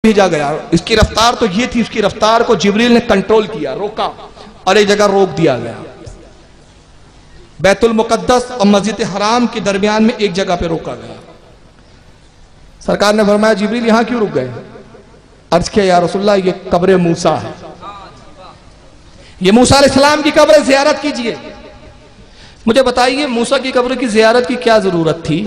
भेजा गया। इसकी रफ्तार तो ये थी, उसकी रफ्तार को जिब्रील ने कंट्रोल किया, रोका, और एक जगह रोक दिया गया। बैतुल मुकद्दस और मस्जिद हराम के दरमियान में एक जगह पे रोका गया। सरकार ने फरमाया जिब्रील यहां क्यों रुक गए? अर्ज किया या रसूलल्लाह ये कब्र मूसा है, ये मूसा अलैहिस्सलाम की कब्र, ज़ियारत कीजिए। मुझे बताइए मूसा की कब्र की ज़ियारत की क्या जरूरत थी?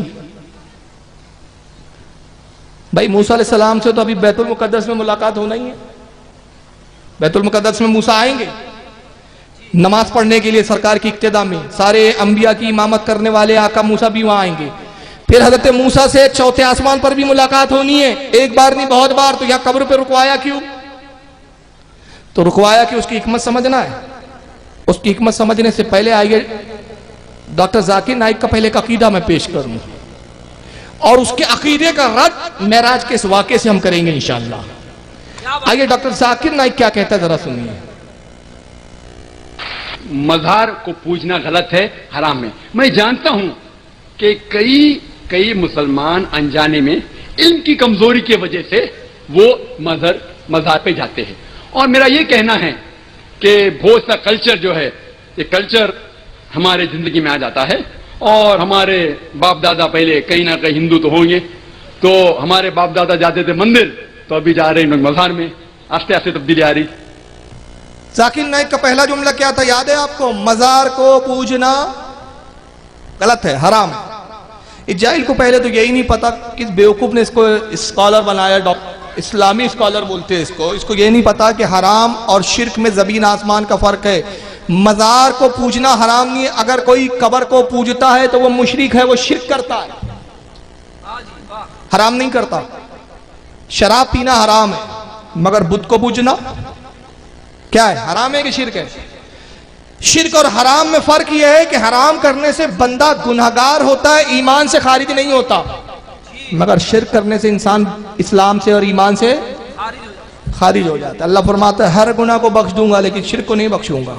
भाई मूसा अलैहिस्सलाम से तो अभी बैतुल मुकद्दस में मुलाकात होना ही है। बैतुल मुकद्दस में मूसा आएंगे नमाज पढ़ने के लिए, सरकार की इक्तिदा में सारे अंबिया की इमामत करने वाले आका मूसा भी वहां आएंगे। फिर हजरत मूसा से चौथे आसमान पर भी मुलाकात होनी है, एक बार नहीं बहुत बार। तो यहां कब्र पे रुकवाया क्यों? तो रुकवाया कि उसकी हिकमत समझना है। उसकी हिकमत समझने से पहले आइए डॉक्टर जाकिर नाइक का पहले एक अकीदा मैं पेश करूं, और उसके अकीदे का रद्द मेराज के इस वाक़े से हम करेंगे इंशाअल्लाह। आइए डॉक्टर जाकिर नाइक क्या कहता है जरा सुनिए। मज़ार को पूजना गलत है, हराम है। मैं जानता हूं कि कई मुसलमान अनजाने में इल्म की कमजोरी की वजह से वो मज़ार पे जाते हैं। और मेरा ये कहना है कि बहुत सा कल्चर जो है, ये कल्चर हमारे जिंदगी में आ जाता है। और हमारे बाप दादा पहले कहीं ना कहीं हिंदू तो होंगे, तो हमारे बाप दादा जाते थे मंदिर, तो अभी जा रहे हैं मज़ार में। आस्ते आस्ते तब्दीली आ रही। जाकिर नाइक का पहला जुमला क्या था याद है आपको? मज़ार को पूजना गलत है, हराम है। इस जाहिल को पहले तो यही नहीं पता, किस बेवकूफ ने इसको स्कॉलर बनाया, इस्लामी स्कॉलर बोलते हैं इसको ये नहीं पता कि हराम और शिर्क में ज़मीन आसमान का फर्क है। मज़ार को पूजना हराम नहीं है। अगर कोई कब्र को पूजता है तो वो मुशरिक है, वो शिर्क करता है, हराम नहीं करता। शराब पीना हराम है, मगर बुत को पूजना क्या है? हराम है कि शिर्क है? शिर्क और हराम में फर्क यह है कि हराम करने से बंदा गुनहगार होता है, ईमान से खारिज नहीं होता, मगर शिर्क करने से इंसान इस्लाम से और ईमान से खारिज हो जाता है। अल्लाह फरमाता है हर गुनाह को बख्श दूंगा लेकिन शिर्क को नहीं बख्शूंगा।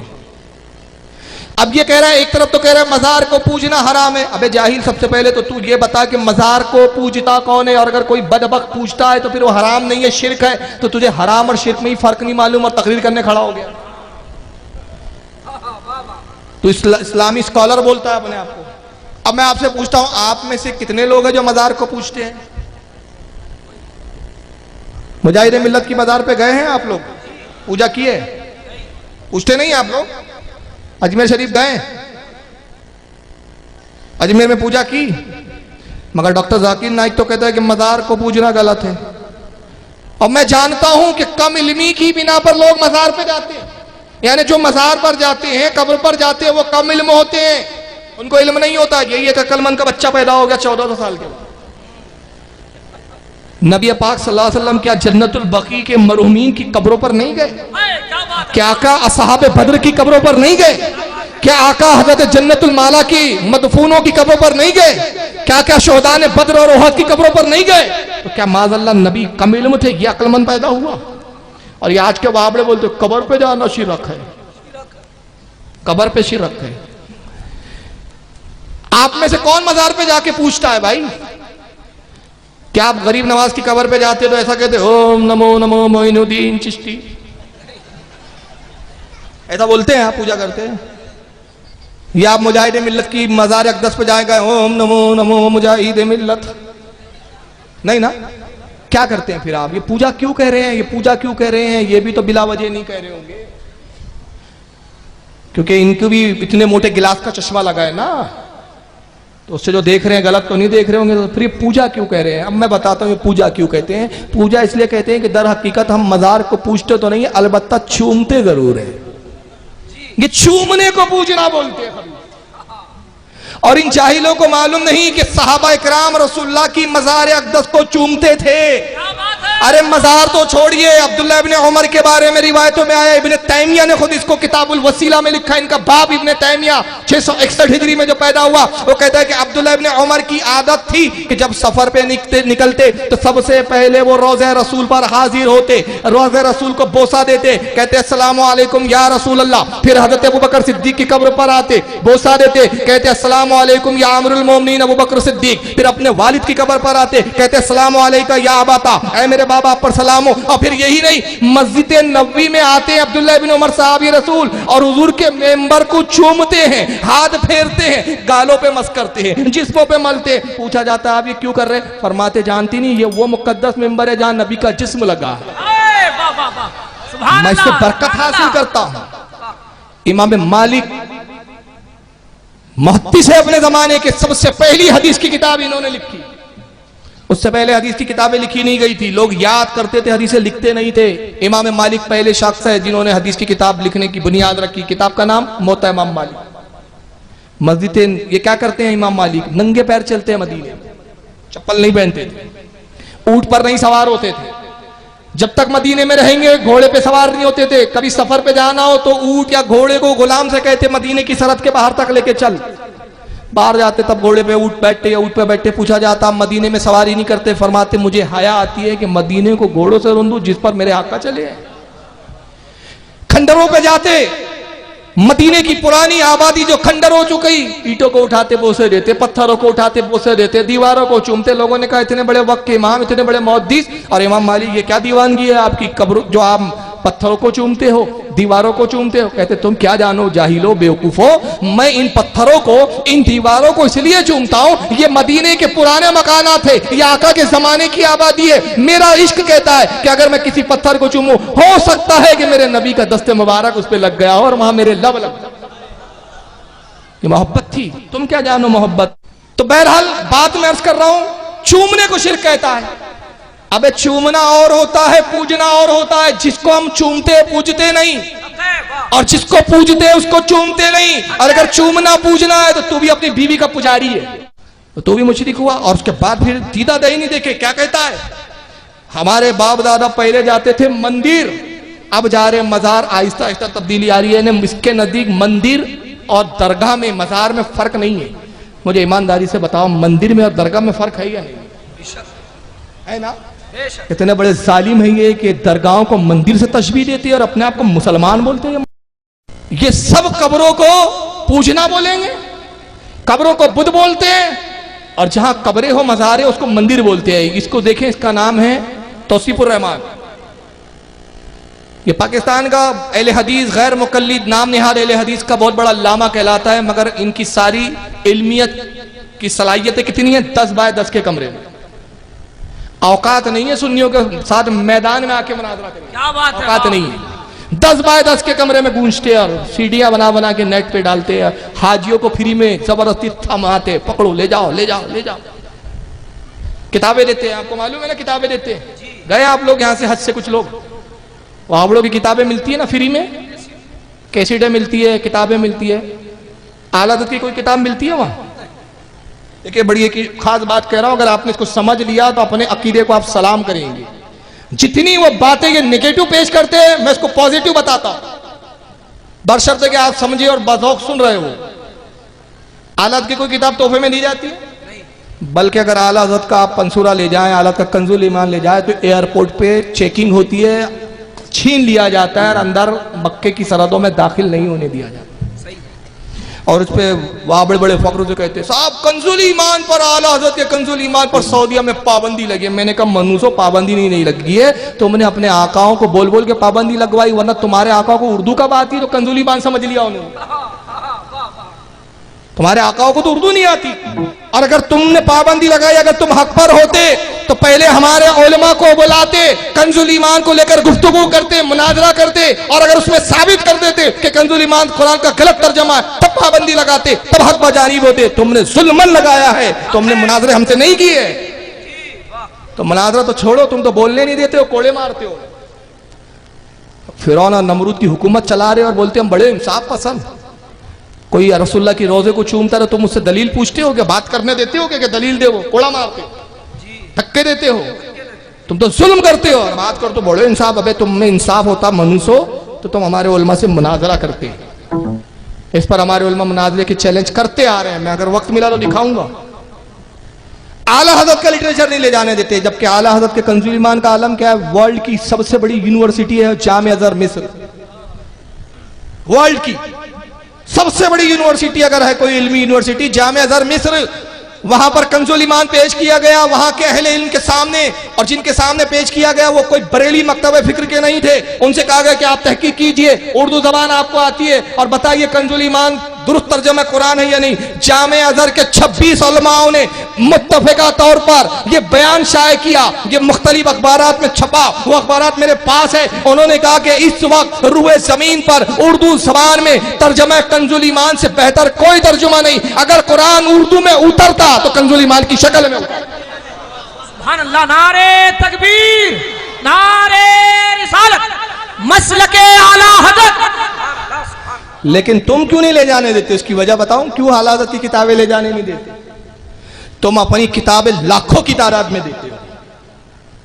अब ये कह रहा है, एक तरफ तो कह रहा है मज़ार को पूजना हराम है। अबे जाहिल, सबसे पहले तो तू ये बता कि मज़ार को पूजता कौन है? और अगर कोई बदबख्त पूजता है तो फिर वो हराम नहीं है, शिर्क है। तो तुझे हराम और शिर्क में ही फर्क नहीं मालूम और तकरीर करने खड़ा हो गया। तो इस्लामी स्कॉलर बोलता है अपने आप को। अब मैं आपसे पूछता हूं, आप में से कितने लोग हैं जो मज़ार को पूजते हैं? मुजाहिद मिल्लत की मज़ार पे गए हैं आप लोग? पूजा किए? पूछते नहीं आप लोग? अजमेर शरीफ गए? अजमेर में पूजा की? मगर डॉक्टर जाकिर नाइक तो कहता है कि मज़ार को पूजना गलत है। और मैं जानता हूं कि कम इल्मी की बिना पर लोग मज़ार पे जाते हैं, यानी जो मज़ार पर जाते हैं, कब्र पर जाते हैं, वो कम इल्म होते हैं, उनको इल्म नहीं होता। यही एक अक्लमंद का बच्चा पैदा हो गया 14 साल के बाद। नबी पाक सल्लल्लाहु अलैहि वसल्लम क्या जन्नतुल बकी के मरहूमीन की कब्रों पर नहीं गए? क्या आका असहाबे बद्र की कब्रों पर नहीं गए? क्या आका हजरत जन्नतुल माला की मदफूनों की कब्रों पर नहीं गए? क्या शोहदा ने बद्र और उहद की कब्रों पर नहीं गए? तो क्या माज़अल्लाह नबी कम इल्म थे? ये अक्लमंद पैदा हुआ। और ये आज के बाबड़े बोलते कब्र पे जाना शिरक है, कब्र पे शिरक है। आप में से कौन मज़ार पे जाके पूछता है भाई? क्या आप गरीब नवाज की कब्र पे जाते तो ऐसा कहते ओम नमो नमो मोइनुद्दीन चिश्ती, ऐसा बोलते हैं? आप पूजा करते हैं? या आप मुजाहिद मिल्लत की मज़ार अक़दस पे जाएगा ओम नमो नमो मुजाहिद मिल्लत? नहीं ना। क्या करते हैं फिर आप? ये पूजा क्यों कह रहे हैं? ये पूजा क्यों कह रहे हैं? ये भी तो बिला वजह नहीं कह रहे होंगे, क्योंकि इनको भी इतने मोटे गिलास का चश्मा लगा है ना, तो उससे जो देख रहे हैं गलत तो नहीं देख रहे होंगे। तो फिर पूजा क्यों कह रहे हैं? अब मैं बताता हूँ पूजा क्यों कहते हैं। पूजा इसलिए कहते हैं कि दर हकीकत हम मज़ार को पूजते तो नहीं है, अलबत्ता चूमते जरूर है। ये चूमने को पूजना बोलते हैं। और इन जाहिलों को मालूम नहीं कि सहाबा इकराम रसूलुल्लाह की मज़ार अक़दस को चूमते थे। अरे मज़ार तो छोड़िए, अब्दुल्लाह इब्ने उमर के बारे में रिवायतों में आया, इब्ने तैमिया ने खुद इसको किताबुल वसीला में लिखा। इनका बाप इब्ने तैमिया 661 हिजरी में जो पैदा हुआ, वो कहता है कि अब्दुल्लाह इब्ने उमर की आदत थी कि जब सफर पे निकलते तो सबसे पहले वो रोज़े रसूल पर हाजिर होते, रोज़े रसूल को बोसा देते, कहते अस्सलामु अलैकुम या रसूल अल्लाह। फिर हज़रत अबू बकर सिद्दीक की कब्र पर आते, बोसा देते, कहते अस्सलामु अलैकुम या अमीरुल मोमिनीन अबू बकर सिद्दीक। फिर अपने वालिद की कब्र पर आते, कहते अस्सलामु अलैका या अबाता, ऐ मेरे बाबा आप पर सलाम हो। और फिर यही नहीं, मस्जिद नबवी में आते हैं अब्दुल्लाह बिन उमर साहब ये रसूल और हुजूर के मेंबर को चूमते हैं, हाथ फेरते हैं, गालों पे मस करते हैं, जिस्मों पे मलते हैं। पूछा जाता है आप ये क्यों कर रहे हैं? फरमाते जानती नहीं ये वो मुकद्दस मेंबर है जहां नबी का जिस्म लगा है, मैं इससे बरकत हासिल करता हूं। इमाम मालिक मुहद्दिस है अपने जमाने के, सबसे पहली हदीस की किताब इन्होंने लिखी। उससे पहले हदीस की किताबें लिखी नहीं गई थी, लोग याद करते थे, हदीसें लिखते नहीं थे। इमाम मालिक पहले शख्स है जिन्होंने हदीस की किताब लिखने की बुनियाद रखी। किताब का नाम मोता इमाम मालिक। मस्जिद ये क्या करते हैं इमाम मालिक? नंगे पैर चलते हैं मदीने, चप्पल नहीं पहनते थे, ऊंट पर नहीं सवार होते थे। जब तक मदीने में रहेंगे घोड़े पे सवार नहीं होते थे। कभी सफर पे जाना हो तो ऊंट या घोड़े को गुलाम से कहते मदीने की सरहद के बाहर तक लेके चल। बाहर जाते तब घोड़े पे ऊंट बैठते या ऊंट पे बैठते। पूछा जाता मदीने में सवारी नहीं करते? फरमाते मुझे हया आती है कि मदीने को घोड़ों से रोंदू जिस पर मेरे आका चले। खंडरों पे जाते, मदीने की पुरानी आबादी जो खंडर हो चुकी, ईंटों को उठाते बोसे देते, पत्थरों को उठाते बोसे देते, दीवारों को चूमते। लोगों ने कहा इतने बड़े वक्त के इमाम, इतने बड़े मुहद्दिस और इमाम मालिक, ये क्या दीवानगी है आपकी? कब्र जो आप पत्थरों को चूमते हो, दीवारों को चूमते हो। कहते तुम क्या जानो जाहिलो बेवकूफो, मैं इन पत्थरों को, इन दीवारों को इसलिए चूमता हूं, ये मदीने के पुराने मकानात थे, ये आका के जमाने की आबादी है। मेरा इश्क कहता है कि अगर मैं किसी पत्थर को चूमूं, हो सकता है कि मेरे नबी का दस्ते मुबारक उस पर लग गया और वहां मेरे लब लग गया। ये मोहब्बत थी, तुम क्या जानो मोहब्बत। तो बहरहाल बात मैं अर्ज कर रहा हूं, चूमने को शिर्क कहता है। अबे चूमना और होता है, पूजना और होता है। जिसको हम चूमते पूजते नहीं, और जिसको पूजते उसको चूमते नहीं। और अगर चूमना पूजना है तो तू भी अपनी बीवी का पुजारी है, तो तू भी मुशरिक हुआ। और उसके बाद फिर दीदा दही नहीं देखे, क्या कहता है? हमारे बाप दादा पहले जाते थे मंदिर, अब जा रहे मजार। आहिस्ता आहिस्ता तब्दीली आ रही है। इसके नजदीक मंदिर और दरगाह में, मजार में फर्क नहीं है। मुझे ईमानदारी से बताओ, मंदिर में और दरगाह में फर्क है या नहीं? है ना? इतने बड़े जालिम है ये कि दरगाहों को मंदिर से तशबीह देते हैं और अपने आप को मुसलमान बोलते हैं। ये सब कब्रों को पूजना बोलेंगे, कब्रों को बुद्ध बोलते हैं, और जहां कब्रें हो, मज़ारें, उसको मंदिर बोलते हैं। इसको देखें, इसका नाम है तौसीफुर रहमान। ये पाकिस्तान का अहले हदीस गैर मुकल्लिद नाम निहार अहले हदीस का बहुत बड़ा लामा कहलाता है, मगर इनकी सारी इल्मियत की सलाहियतें कितनी है? 10 बाय 10 के कमरे में। औकात नहीं है सुन्नियों के साथ मैदान में आके मुनाज़रा करें, क्या बात है, औकात नहीं है। 10 बाय 10 के कमरे में गूंजते और सीढ़ियां बना बना के नेट पे डालते हैं। हाजियों को फ्री में जबरदस्ती थमाते, पकड़ो, ले जाओ ले जाओ ले जाओ। किताबें देते हैं, आपको मालूम है ना, किताबें देते हैं। गए आप लोग यहां से हज से, कुछ लोग वहां की किताबें मिलती है ना फ्री में, कैसेटें मिलती है, किताबें मिलती है। आला हज़रत की कोई किताब मिलती है वहां? देखिए बड़ी एक खास बात कह रहा हूं, अगर आपने इसको समझ लिया तो अपने अकीदे को आप सलाम करेंगे। जितनी वो बातें ये नेगेटिव पेश करते हैं, मैं इसको पॉजिटिव बताता हूं, बशर्ते कि आप समझिए और बज़ौक़ सुन रहे हो। आला हज़रत की कोई किताब तोहफे में दी जाती है? बल्कि अगर आला हज़रत का आप पंसूरा ले जाएं, आला हज़रत का कंजुल ईमान ले जाए, तो एयरपोर्ट पे चेकिंग होती है, छीन लिया जाता है और अंदर मक्के की सरहदों में दाखिल नहीं होने दिया जाता। और उस पर वहां बड़े बड़े फख्र से कहते साहब कंजुल ईमान पर, आला हज़रत के कंजुल ईमान पर सऊदीया में पाबंदी लगी। मैंने कहा मनुसो पाबंदी नहीं लगी है, तुमने अपने आकाओं को बोल बोल के पाबंदी लगवाई, वरना तुम्हारे आकाओं को उर्दू कब आती तो कंजुल ईमान समझ लिया उन्होंने। तुम्हारे आकाओं को तो उर्दू नहीं आती। और अगर तुमने पाबंदी लगाई, अगर तुम हक पर होते तो पहले हमारे उलमा को बुलाते, कंजुल ईमान को लेकर गुफ्तगू करते, मुनाजरा करते, और अगर उसमें साबित कर देते कि कंजुल ईमान कुरान का गलत तर्जमा है, तब पाबंदी लगाते, तब हक बजानिब होते। तुमने जुल्मन लगाया है, तुमने मुनाजरे हमसे नहीं किए। तो मुनाजरा तो छोड़ो, तुम तो बोलने नहीं देते हो, कोड़े मारते हो। फिरौन और नमरूद की हुकूमत चला रहे और बोलते हम बड़े इंसाफ पसंद। कोई रसूलुल्लाह की रोजे को चूमता रहे, तुम मुझसे दलील पूछते हो, कि बात करने देते हो, कि दलील दे, वो कोड़ा मारते हो, धक्के देते हो, तुम तो जुल्म करते हो। और बात करो तो बड़े इंसाफ। अबे तुम में इंसाफ होता मनुष्य तो तुम हमारे उलमा से मुनाजरा करते। इस पर हमारे उलमा मुनाजरे की चैलेंज करते आ रहे हैं, मैं अगर वक्त मिला तो दिखाऊंगा। आला हज़रत का लिटरेचर नहीं ले जाने देते, जबकि आला हज़रत के कंजुल ईमान का आलम क्या है? वर्ल्ड की सबसे बड़ी यूनिवर्सिटी है जामे अज़हर मिस्र। वर्ल्ड की सबसे बड़ी यूनिवर्सिटी अगर है कोई इल्मी यूनिवर्सिटी, जामे अज़हर मिस्र। वहां पर कंजुल ईमान पेश किया गया, वहां के अहले इल्म के सामने, और जिनके सामने पेश किया गया वो कोई बरेली मकतब फिक्र के नहीं थे। उनसे कहा गया कि आप तहकीक कीजिए, उर्दू जबान आपको आती है, और बताइए कंजुल ईमान दुरुस्त तर्जुमा कुरान है या नहीं। जामे अजहर के 26 उलमाओं ने मुत्तफिका तौर पर यह बयान शाये किया, ये मुख्तलिफ अखबारात में छपा, वो अखबारात मेरे पास है। उन्होंने कहा कि इस वक्त रुए जमीन पर उर्दू जबान में तर्जुमा कंजुल ईमान से बेहतर कोई तर्जुमा नहीं। अगर कुरान उर्दू में उतरता तो कंजुल ईमान की शक्ल में उतरता। सुभान अल्लाह, नारे तकबीर, नारे रिसालत, मसलके आला हज़रत। लेकिन तुम क्यों नहीं ले जाने देते? उसकी वजह बताऊं क्यों आला हज़रत की किताबें ले जाने नहीं देते? तुम अपनी किताबें लाखों की तादाद में देते हो,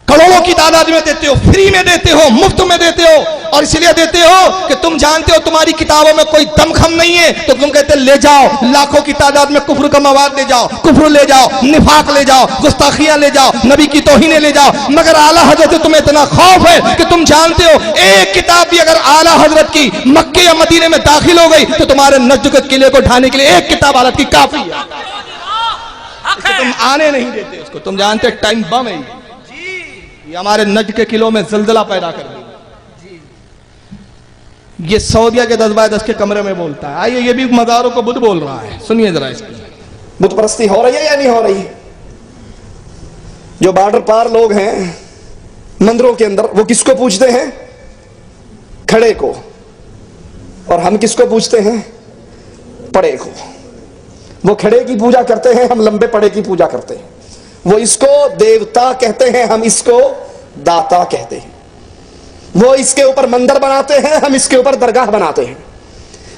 करोड़ों की तादाद में देते हो, फ्री में देते हो, मुफ्त में देते हो, और इसलिए देते हो कि तुम जानते हो तुम्हारी किताबों में कोई दमखम नहीं है, तो तुम कहते ले जाओ, लाखों की तादाद में कुफ्र का मवाद ले जाओ, कुफ्र ले जाओ, निफाक ले जाओ, गुस्ताखियां ले जाओ, नबी की तौहीनें ले जाओ। मगर आला हजरत से तुम्हें इतना खौफ है कि तुम जानते हो एक किताब भी अगर आला हजरत की मक्के या मदीने में दाखिल हो गई तो तुम्हारे नज्द के किले को ढाने के लिए एक किताब हालत की काफी है। तुम आने नहीं देते उसको, तुम जानते टाइम बम है, ये हमारे नज्द के किलों में जल्जला पैदा कर देगा। ये सऊदिया के 10 के कमरे में बोलता है। आइए, ये भी मज़ारों को बुत बोल रहा है, सुनिए जरा इसकी। बुत परस्ती हो रही है या नहीं हो रही? जो बॉर्डर पार लोग हैं मंदिरों के अंदर, वो किसको पूजते हैं? खड़े को। और हम किसको पूजते हैं? पड़े को। वो खड़े की पूजा करते हैं, हम लंबे पड़े की पूजा करते हैं। वो इसको देवता कहते हैं, हम इसको दाता कहते हैं। वो इसके ऊपर मंदिर बनाते हैं, हम इसके ऊपर दरगाह बनाते हैं।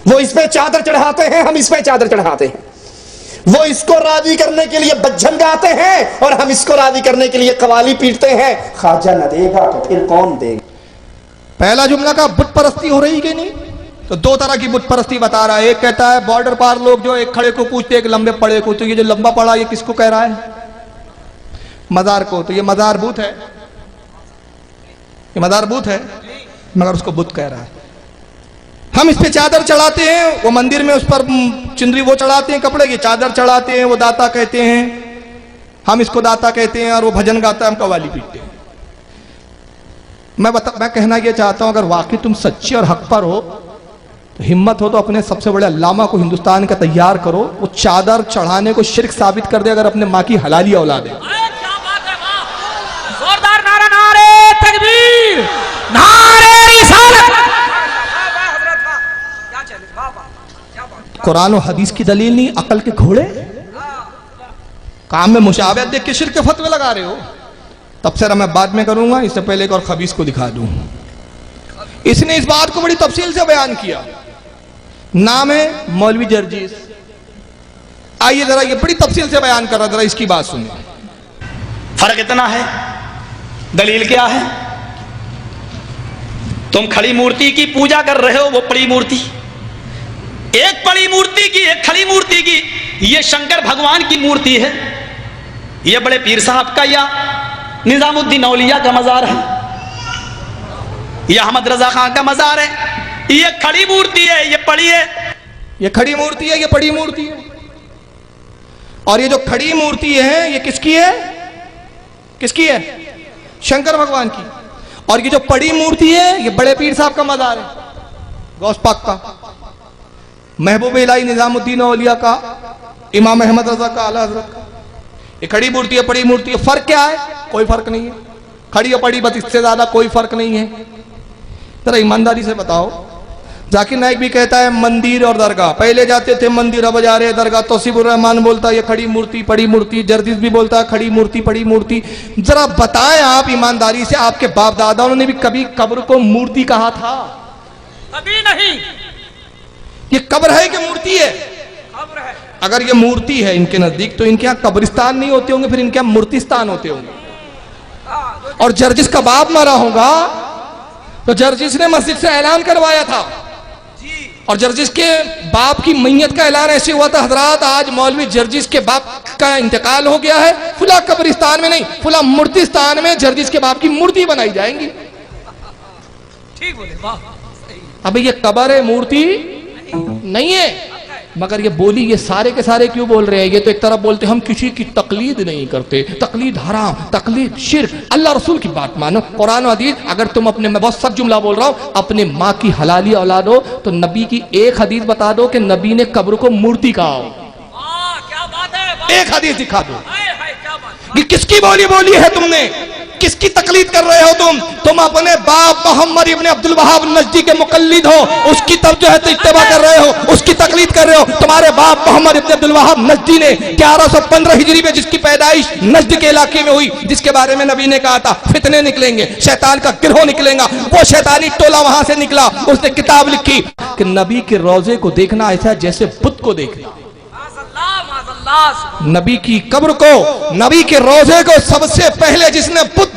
वो इस पे चादर चढ़ाते हैं, हम इस पे चादर चढ़ाते हैं। वो इसको राजी करने के लिए बज्जन गाते हैं और हम इसको राजी करने के लिए कवाली पीटते हैं। ख्वाजा न देगा तो फिर कौन देगा? पहला जुमला का बुत परस्ती हो रही कि नहीं? तो दो तरह की बुत परस्ती बता रहा है। एक कहता है बॉर्डर पार लोग जो एक खड़े को पूछते एक लंबे पड़े को, तो ये जो लंबा पड़ा ये किसको कह रहा है? मजार को। तो ये मजार बुत है, ये मजार बुत है, मगर उसको बुत कह रहा है। हम इस पे चादर चढ़ाते हैं, वो मंदिर में उस पर चुंदरी वो चढ़ाते हैं, कपड़े की चादर चढ़ाते हैं, वो दाता कहते हैं, हम इसको दाता कहते हैं, और वो भजन गाता है, हम कवाली पीटते हैं। मैं कहना ये चाहता हूं, अगर वाकई तुम सच्चे और हक पर हो तो हिम्मत हो तो अपने सबसे बड़े अल्लामा को हिंदुस्तान का तैयार करो, वो चादर चढ़ाने को शिर्क साबित कर दे, अगर अपने माँ की हलाली औलाद है। जोरदार नारा, नारे तकबीर, नारे रिसालत। कुरान और हदीस की दलील नहीं, अकल के घोड़े काम में मुशाबहत देख के शिर्क के फतवे लगा रहे हो। तफसीर मैं बाद में करूंगा, इससे पहले एक और खबीस को दिखा दूं। इसने इस बात को बड़ी तफसील से बयान किया, नाम है मौलवी जर्जीस। आइए जरा, ये बड़ी तफसील से बयान कर रहा, जरा इसकी बात सुनिए। फर्क इतना है, दलील क्या है? तुम खड़ी मूर्ति की पूजा कर रहे हो, वो पड़ी मूर्ति, एक पड़ी मूर्ति की एक खड़ी मूर्ति की। ये शंकर भगवान की मूर्ति है, ये बड़े पीर साहब का या निजामुद्दीन औलिया का मजार है, यह अहमद रजा खान का मजार है। ये खड़ी मूर्ति है, ये पड़ी है। ये खड़ी मूर्ति है, ये पड़ी मूर्ति है। और ये जो खड़ी मूर्ति है ये किसकी है? किसकी है? शंकर भगवान की। और ये जो पड़ी मूर्ति है ये बड़े पीर साहब का मजार है, गौस पाक का, महबूब इलाही निजामुद्दीन औलिया का, इमाम अहमद रजा का, आला हजरत का। ये खड़ी मूर्ति है, पड़ी मूर्ति है, फर्क क्या है? कोई फर्क नहीं है। खड़ी या पड़ी, बस इससे ज्यादा कोई फर्क नहीं है। जरा ईमानदारी से बताओ। जाकिर नाइक भी कहता है मंदिर और दरगाह, पहले जाते थे मंदिर, अब जा रहे दरगाह। तौसीफुर रहमान बोलता है ये खड़ी मूर्ति पड़ी मूर्ति। जर्दिस भी बोलता है खड़ी मूर्ति पड़ी मूर्ति। जरा बताएं आप ईमानदारी से, आपके बाप दादाओं ने भी कभी कब्र को मूर्ति कहा था? कभी नहीं। ये कब्र है कि मूर्ति है? खबर है। अगर ये मूर्ति है इनके नजदीक, तो इनके यहाँ कब्रिस्तान नहीं होते होंगे, फिर इनके यहाँ मूर्तिस्तान होते होंगे। और जर्जिस का बाप मरा होगा तो जर्जिस ने मस्जिद से ऐलान करवाया था, और जर्जिस के बाप की मैयत का ऐलान ऐसे हुआ था, हजरात आज मौलवी जर्जिस के बाप का इंतकाल हो गया है, फुला कब्रिस्तान में नहीं, फुला मूर्तिस्तान में जर्जिस के बाप की मूर्ति बनाई जाएंगी। ठीक बोले, वाह। अबे ये कब्र है, मूर्ति नहीं है। मगर ये बोली ये सारे के सारे क्यों बोल रहे हैं? ये तो एक तरफ बोलते हम किसी की तकलीद नहीं करते, तकलीद हराम, तकलीद शिर्क, अल्लाह रसूल की बात मानो, कुरान और हदीस। अगर तुम अपने, मैं बहुत सख्त जुमला बोल रहा हूँ, अपने माँ की हलाली औलाद हो तो नबी की एक हदीस बता दो कि नबी ने कब्र को मूर्ति कहा हो। क्या बात है, एक हदीस दिखा दो क्या बात। कि किसकी बोली है तुमने, किसकी तकलीद कर रहे हो तुम अपने बाप मोहम्मद इब्न अब्दुल वहाब नजदी के मुकल्लिद हो, उसकी तरफ जो है तो इत्तेबा कर रहे हो, उसकी तकलीद कर रहे हो। तुम्हारे बाप मोहम्मद इब्न अब्दुल वहाब नजदी ने 1115 हिजरी में जिसकी पैदाइश नजद के इलाके में हुई, जिसके बारे में नबी ने कहा था फितने निकलेंगे, शैतान का गिरोह निकलेगा, वो शैतानी टोला वहां से निकला। उसने किताब लिखी कि नबी के रोजे को देखना ऐसा जैसे बुत को देखना। नबी की कब्र को, नबी के रोजे को सबसे पहले जिसने बुत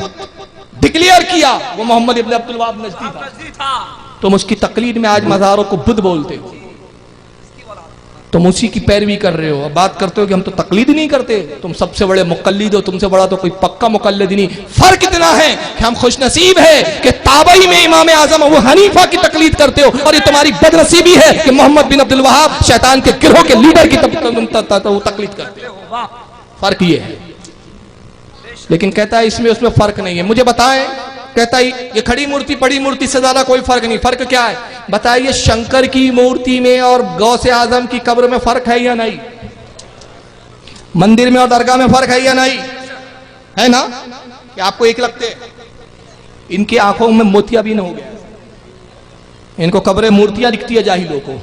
डिक्लेयर किया वो मोहम्मद इब्न अब्दुल वहाब नजदी था। तुम उसकी तकलीद में आज मज़ारों को बुत बोलते हो, तुम उसी की पैरवी कर रहे हो। अब बात करते हो कि हम तो तकलीद नहीं करते, तुम सबसे बड़े मुकल्लिद हो, तुमसे बड़ा तो कोई पक्का मुकल्लिद नहीं। फर्क इतना है कि हम खुशनसीब है कि ताबई में इमाम आजम अबू हनीफा की तकलीद करते हो, और ये तुम्हारी बदनसीबी है कि मोहम्मद बिन अब्दुल वहाब शैतान के गिरोह के लीडर की तकलीद करते हो। फर्क ये है। लेकिन कहता है इसमें उसमें फर्क नहीं है। मुझे बताएं, कहता है ये खड़ी मूर्ति पड़ी मूर्ति से ज्यादा कोई फर्क नहीं। फर्क क्या है बताइए? शंकर की मूर्ति में और गौसे आजम की कब्र में फर्क है या नहीं? मंदिर में और दरगाह में फर्क है या नहीं? है ना? कि आपको एक लगते हैं? इनकी आंखों में मोतियाबिंद हो गया, इनको कब्रें मूर्तियां दिखती है जाहिलों को।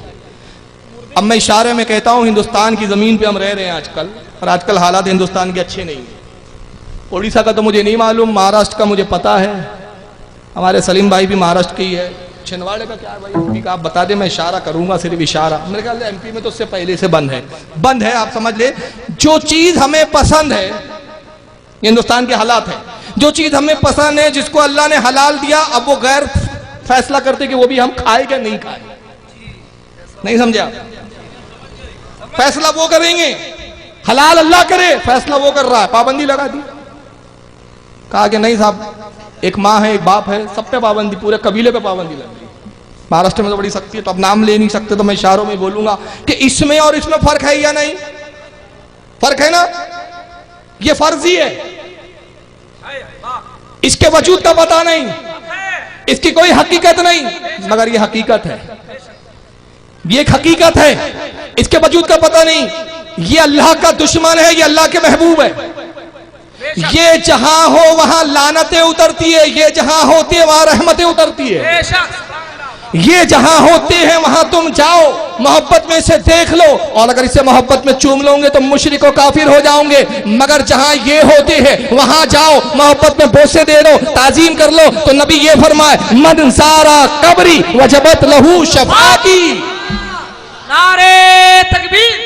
अब मैं इशारे में कहता हूं हिंदुस्तान की जमीन पे हम रह रहे हैं आजकल, और आजकल हालात हिंदुस्तान के अच्छे नहीं है। उड़ीसा का तो मुझे नहीं मालूम, महाराष्ट्र का मुझे पता है, हमारे सलीम भाई भी महाराष्ट्र के ही है। छिंदवाड़े का क्या है भाई, एमपी का आप बता दें, मैं इशारा करूंगा, सिर्फ इशारा। मेरे ख्याल से एमपी में तो उससे पहले से बंद है, आप समझ ले। जो चीज हमें पसंद है, हिंदुस्तान के हालात है, जो चीज हमें पसंद है, जिसको अल्लाह ने हलाल दिया, अब वो गैर फैसला करते कि वो भी हम खाए क्या नहीं खाए। नहीं समझे आप? फैसला वो करेंगे, हलाल अल्लाह करे, फैसला वो कर रहा है। पाबंदी लगा दी, कहा कि नहीं साहब, एक माँ है एक बाप है, सब पे पाबंदी, पूरे कबीले पे पाबंदी लग गई। महाराष्ट्र में तो बड़ी सख्ती है, तो अब नाम ले नहीं सकते, तो मैं इशारों में बोलूंगा कि इसमें और इसमें फर्क है या नहीं? फर्क है ना? ये फर्जी है, इसके वजूद का पता नहीं, इसकी कोई हकीकत नहीं, मगर ये हकीकत है, ये एक हकीकत है, इसके वजूद का पता नहीं। ये अल्लाह का दुश्मन है, ये अल्लाह के महबूब है। ये जहां हो वहां लानतें उतरती है, ये जहां होती है वहां रहमतें उतरती है। ये जहां होते हैं वहां तुम जाओ, मोहब्बत में इसे देख लो, और अगर इसे मोहब्बत में चूम लोगे तो मुशरिक और काफिर हो जाओगे। मगर जहां ये होते हैं वहां जाओ, मोहब्बत में बोसे दे लो, ताजीम कर लो। तो नबी ये फरमाए, मन सारा कब्री वजबत लहू शफाती। नारे तकबीर,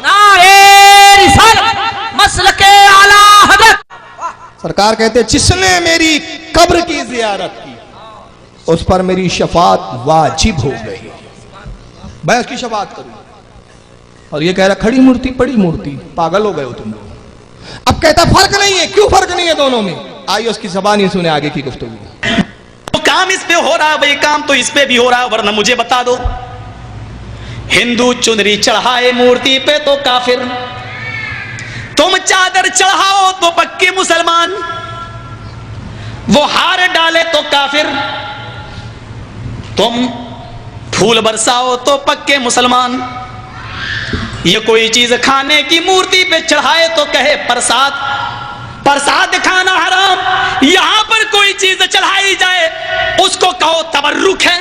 नारे रिसालत, मसलके आला हज़रत। सरकार कहते जिसने मेरी कब्र की जियारत की उस पर मेरी शफात वाजिब हो गई, मैं उसकी शफात करूं। और ये कह रहा खड़ी मूर्ति पड़ी मूर्ति, पागल हो गए हो तुम लोग। अब कहता फर्क नहीं है, क्यों फर्क नहीं है दोनों में? आइए उसकी ज़बान ही सुने आगे की गुफ्तगू। तो काम इस पे हो रहा है, वही काम तो इस पे भी हो रहा है, वरना मुझे बता दो। हिंदू चुनरी चढ़ाए मूर्ति पे तो काफिर, तुम चादर चढ़ाओ तो पक्के मुसलमान, वो हार डाले तो काफिर, तुम फूल बरसाओ तो पक्के मुसलमान। ये कोई चीज खाने की मूर्ति पे चढ़ाए तो कहे प्रसाद, प्रसाद खाना हराम। यहां पर कोई चीज चढ़ाई जाए उसको कहो तबर्रुक है,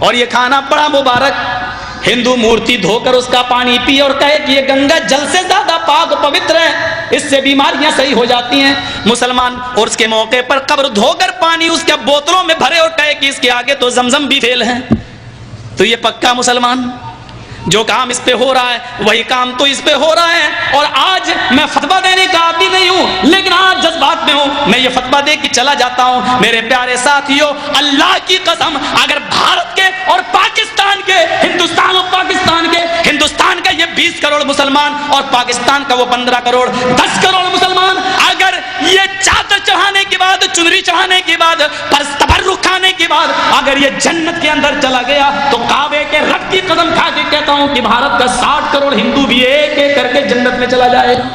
और ये खाना बड़ा मुबारक। हिंदू मूर्ति धोकर उसका पानी पिए और कहे कि ये गंगा जल से ज्यादा पाक पवित्र है, इससे बीमारियां सही हो जाती हैं। मुसलमान और उसके मौके पर कब्र धोकर पानी उसके बोतलों में भरे और कहे कि इसके आगे तो जमजम भी फेल है। तो ये पक्का मुसलमान। जो काम इस पे हो रहा है वही काम तो इस पे हो रहा है। और आज मैं फतवा देने का आदमी नहीं हूं, लेकिन आज जज्बात में हूं, मैं ये फतवा दे के चला जाता हूं। मेरे प्यारे साथियों, अल्लाह की कसम, अगर भारत के और पाकिस्तान के, हिंदुस्तान और पाकिस्तान के, हिंदुस्तान का ये 20 करोड़ मुसलमान और पाकिस्तान का वो 15 करोड़ 10 करोड़ मुसलमान, अगर ये चादर चढ़ाने के बाद, चुनरी चढ़ाने के बाद, तबर्रुक खाने के के बाद अगर ये जन्नत के अंदर चला गया तो काबे के रब की कदम खा के कहता हूं कि भारत का 60 करोड़ हिंदू भी एक एक करके जन्नत में चला जाएगा।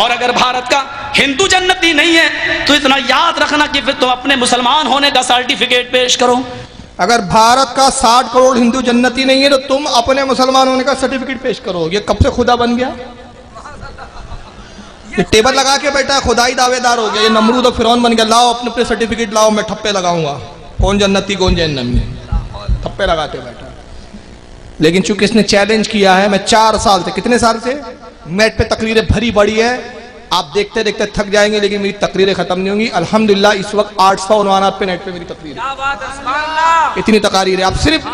और अगर भारत का हिंदू जन्नती नहीं है तो इतना याद रखना कि फिर तुम अपने मुसलमान होने का सर्टिफिकेट पेश करो। अगर भारत का 60 करोड़ हिंदू जन्नती नहीं है तो तुम अपने मुसलमान होने का सर्टिफिकेट पेश करो। ये कब से खुदा बन गया? ये टेबल लगा के बैठा है, खुदाई दावेदार हो गया। ये नमरूद और फिरौन बन गया। लाओ अपने अपने सर्टिफिकेट लाओ, मैं ठप्पे लगाऊंगा कौन जन्नती कौन जहन्नमी, ठप्पे लगाते बैठा। लेकिन चूंकि इसने चैलेंज किया है, मैं 4 साल से, कितने साल से नेट पे तकरीरें भरी पड़ी है, आप देखते देखते थक जाएंगे, लेकिन मेरी तकरीरें खत्म नहीं होंगी। अल्हम्दुलिल्लाह इस वक्त 800 उन्वानात पे नेट पे मेरी तकरीर है, क्या बात है, सुभान अल्लाह। इतनी तकारीर है। अब सिर्फ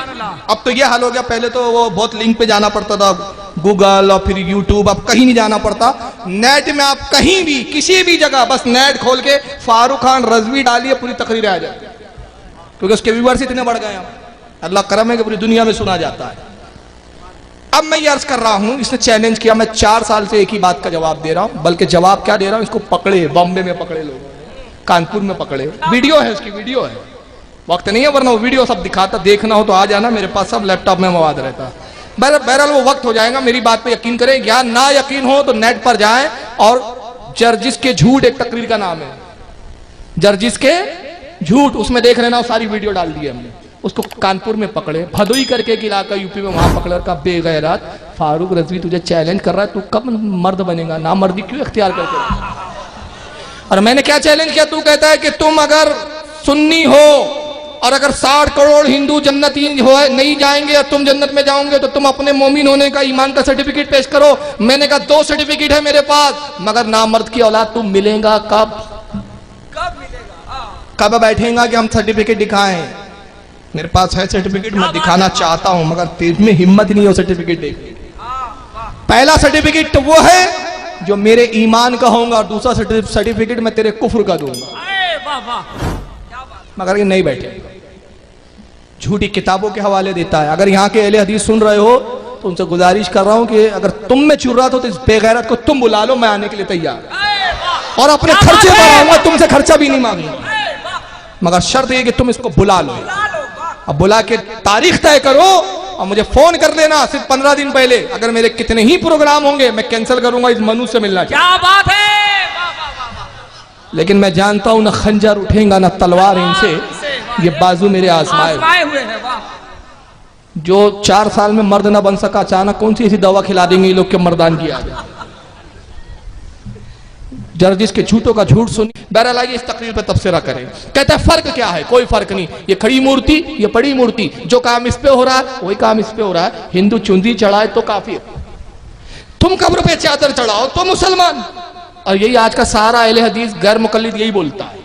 अब तो ये हाल हो गया, पहले तो वो बहुत लिंक पे जाना पड़ता था, गूगल और फिर यूट्यूब, अब कहीं नहीं जाना पड़ता। नेट में आप कहीं भी किसी भी जगह बस नेट खोल के फारूक खान रजवी डालिए, पूरी तकरीरें आ जाती है, क्योंकि उसके व्यूअर्स इतने बढ़ गए हैं। अल्लाह करम है कि पूरी दुनिया में सुना जाता है। अब मैं ये अर्ज कर रहा हूं, इसने चैलेंज किया, मैं 4 साल से एक ही बात का जवाब दे रहा हूं, बल्कि जवाब क्या दे रहा हूं, इसको पकड़े, बॉम्बे में पकड़े लोग, कानपुर में पकड़े, वीडियो है उसकी, वीडियो है, वक्त नहीं है वरना वो वीडियो सब दिखाता, देखना हो तो आ जाना, मेरे पास सब लैपटॉप में मवाद रहता। बहरहाल वो वक्त हो जाएगा, मेरी बात पे यकीन करें, या ना यकीन हो तो नेट पर जाएं और जर्जिस के झूठ एक तकरीर का नाम है, जर्जिस के झूठ, उसमें देख लेना, सारी वीडियो डाल दी हमने। उसको कानपुर में पकड़े, भदोई करके एक इलाका यूपी में, वहां पकड़ का बेगैरत फारूक रजवी तुझे चैलेंज कर रहा है, तू कब मर्द बनेगा, ना मर्दी क्यों इख्तियार करके। और मैंने क्या चैलेंज किया, तू कहता है कि तुम अगर सुन्नी हो और अगर 60 करोड़ हिंदू जन्नती हो नहीं जाएंगे और तुम जन्नत में जाओगे तो तुम अपने मोमिन होने का, ईमान का सर्टिफिकेट पेश करो। मैंने कहा 2 सर्टिफिकेट है मेरे पास, मगर नामर्द की औलाद तुम मिलेगा कब मिलेगा? कब बैठेगा कि हम सर्टिफिकेट दिखाएं? मेरे पास है सर्टिफिकेट, मैं दिखाना चाहता हूं, मगर तेज में हिम्मत नहीं है सर्टिफिकेट देखने। पहला सर्टिफिकेट तो वो है जो मेरे ईमान का होगा, और दूसरा सर्टिफिकेट मैं तेरे कुफ्र का दूंगा। वाह वाह, मगर ये नहीं बैठे, झूठी किताबों के हवाले देता है। अगर यहाँ के अहले हदीस सुन रहे हो तो उनसे गुजारिश कर रहा हूं कि अगर तुम में चुर्रात हो तो इस बेगैरत को तुम बुला लो, मैं आने के लिए तैयार, और अपने खर्चे पर आऊंगा, तुमसे खर्चा भी नहीं मांगूंगा, मगर शर्त ये कि तुम इसको बुला लो। अब बुला के तारीख तय करो और मुझे फोन कर लेना सिर्फ 15 दिन पहले। अगर मेरे कितने ही प्रोग्राम होंगे मैं कैंसिल करूंगा, इस मनु से मिलना चाहिए। क्या बात है, वाह वाह वाह। लेकिन मैं जानता हूं ना खंजर उठेगा ना तलवार इनसे, ये बाजू मेरे आजमाए हुए हैं। वाह, जो 4 साल में मर्द ना बन सका, अचानक कौन सी ऐसी दवा खिला देंगे ये लोग के मर्दान की आ जाए। जर्जिस के झूठों का झूठ सुनी। बहरहाल आइए इस तकरीर पर तबसरा करें। कहता है फर्क क्या है? कोई फर्क नहीं, ये खड़ी मूर्ति ये पड़ी मूर्ति, जो काम इस पे हो रहा है वही काम इस पे हो रहा है। हिंदू चुंदी चढ़ाए तो काफिर, तुम कब्र पे चादर चढ़ाओ तो मुसलमान। और यही आज का सारा अहले हदीस गैर मुकल्लिद यही बोलता है,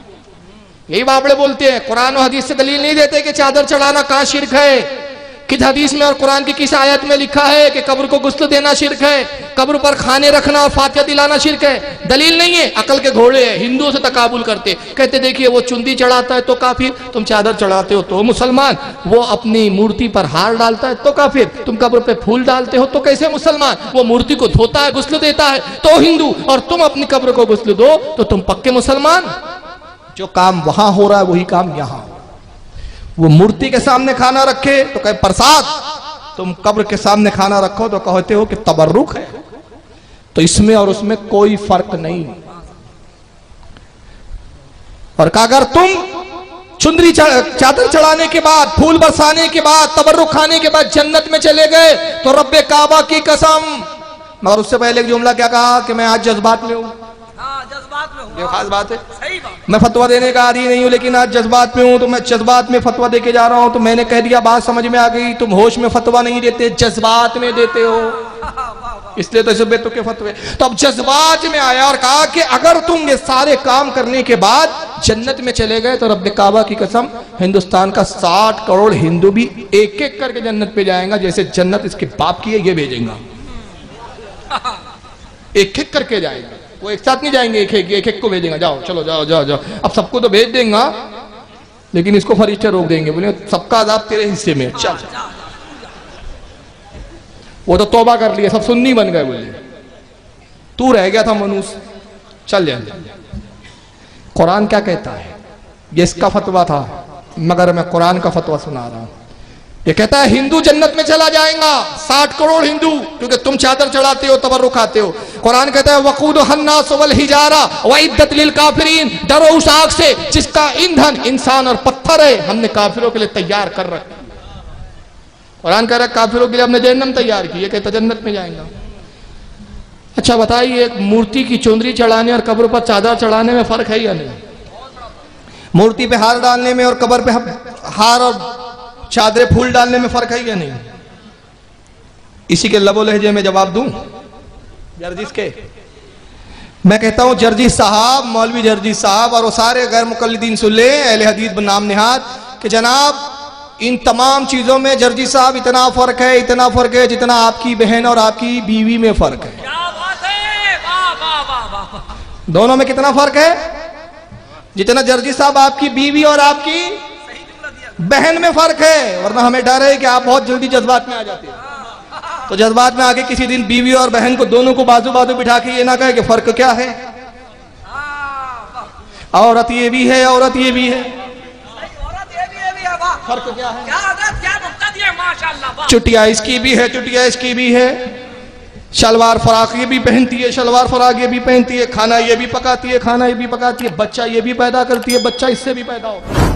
यही बाबड़े बोलते हैं। कुरान और हदीस से दलील नहीं देते कि चादर चढ़ाना कहां शिर्क है, किस हदीस में और कुरान की किस आयत में लिखा है कि कब्र को गुस्ल देना शिर्क है, कब्र पर खाने रखना और फातिहा दिलाना शिर्क है। दलील नहीं है, अकल के घोड़े हैं, हिंदुओं से तकाबुल करते, कहते देखिए वो चुंदी चढ़ाता है तो काफिर, तुम चादर चढ़ाते हो तो मुसलमान, वो अपनी मूर्ति पर हार डालता है तो काफिर, तुम कब्र पे फूल डालते हो तो कैसे मुसलमान, वो मूर्ति को धोता है गुस्ल देता है तो हिंदू, और तुम अपनी कब्र को गुस्ल दो तो तुम पक्के मुसलमान। जो काम वहां हो रहा है वही काम यहां। वो मूर्ति के सामने खाना रखे तो कहे प्रसाद, तुम कब्र के सामने खाना रखो तो कहते हो कि तबर्रुक है। तो इसमें और उसमें कोई फर्क नहीं। और अगर तुम चुंदरी चादर चढ़ाने के बाद, फूल बरसाने के बाद, तबर्रुक खाने के बाद जन्नत में चले गए तो रब्बे काबा की कसम। मगर उससे पहले एक जुमला क्या कहा कि मैं आज जज्बात में हूं। जज्बात में हूं, ये खास बात है। सही बात। मैं फतवा देने का आदी नहीं हूं, लेकिन आज जज्बात में हूं तो मैं जज्बात में फतवा देके जा रहा हूं। तो मैंने कह दिया, बात समझ में आ गई, तुम होश में फतवा नहीं देते, जज्बात में देते हो, इसलिए तो इसे बेतुके फतवे। तो अब जज्बात में आया और कहा कि अगर तुम ये सारे काम करने के बाद जन्नत में चले गए तो रब्बे काबा की कसम हिंदुस्तान का 60 करोड़ हिंदू भी एक एक करके जन्नत पे जाएगा, जैसे जन्नत इसके बाप की है ये भेजेगा, एक एक करके जाएगा। वो एक साथ नहीं जाएंगे, एक एक को भेजेंगे, जाओ चलो जाओ जाओ जाओ। अब सबको तो भेज देंगे, लेकिन इसको फरिश्ते रोक देंगे, बोले सबका अज़ाब तेरे हिस्से में, चल। वो तो तौबा कर लिया, सब सुन्नी बन गए, बोले तू रह गया था मनुष्य, चल जा। कुरान क्या कहता है? ये इसका फतवा था, मगर मैं कुरान का फतवा सुना रहा हूं। ये कहता है हिंदू जन्नत में चला जाएगा, 60 करोड़ हिंदू, क्योंकि तुम चादर चढ़ाते हो, तबर्रुक खाते हो। कुरान कहता है वकूद हन्नास वल हिजारा वइद्दत लिल काफिरीन, डरो उस आग से जिसका ईंधन इंसान और पत्थर है, हमने काफिरों के लिए तैयार कर रखा। कुरान कह रहा है काफिरों के लिए हमने जहन्नम तैयार की, ये कहता जन्नत में जाएगा। अच्छा बताइए, एक मूर्ति की चुंदरी चढ़ाने और कब्र पर चादर चढ़ाने में फर्क है या नहीं? मूर्ति पे हार डालने में और कब्र पे हार और चादरे फूल डालने में फर्क है या नहीं? इसी के लबो लहजे में जवाब दूं जर्जिस के। मैं कहता हूं जर्जिस साहब, मौलवी जर्जिस साहब और वो सारे गैर मुकल्लिदीन सुन ले, अहले हदीस बनाम निहाद, कि जनाब इन तमाम चीजों में जर्जिस साहब इतना फर्क है, इतना फर्क है जितना आपकी बहन और आपकी बीवी में फर्क है। क्या बात है, वाह वाह वाह वाह। दोनों में कितना फर्क है? जितना जर्जिस साहब आपकी बीवी और आपकी बहन में फर्क है। वरना हमें डर है कि आप बहुत जल्दी जज्बात में आ जाते हैं, तो जज्बात में आके किसी दिन बीवी और बहन को दोनों को बाजू बाजू बिठा के ये ना कहे कि फर्क क्या है, औरत ये भी है, औरत ये भी है, फर्क क्या है? चुटिया इसकी भी है, चुटिया इसकी भी है, शलवार फराक ये भी पहनती है, शलवार फराक ये भी पहनती है, खाना ये भी पकाती है, खाना ये भी पकाती है, बच्चा ये भी पैदा करती है, बच्चा इससे भी पैदा होता है।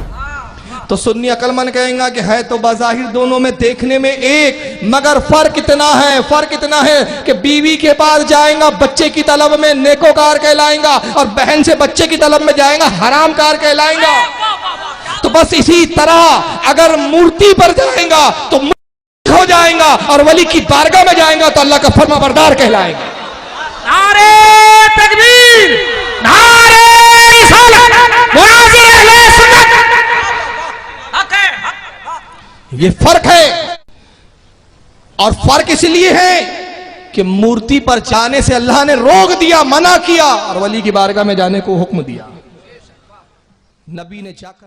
तो सुन्नी अकलमंद कहेंगे कि है तो बाज़ाहिर दोनों में देखने में एक, मगर फर्क इतना है, फर्क इतना है कि बीवी के पास जाएगा बच्चे की तलब में नेकोकार कहलाएगा, और बहन से बच्चे की तलब में जाएगा हरामकार कहलाएगा। तो बस इसी तरह अगर मूर्ति पर जाएगा तो हो जाएगा, और वली की बारगाह में जाएगा तो अल्लाह का फर्माबरदार कहलाएगा। नारे तकबीर, नारे रिसालत, मुनाज़िर अहले सुन्नत। हक है, हक। ये फर्क है, और फर्क इसलिए है कि मूर्ति पर जाने से अल्लाह ने रोक दिया, मना किया, और वली की बारगाह में जाने को हुक्म दिया। नबी ने जाकर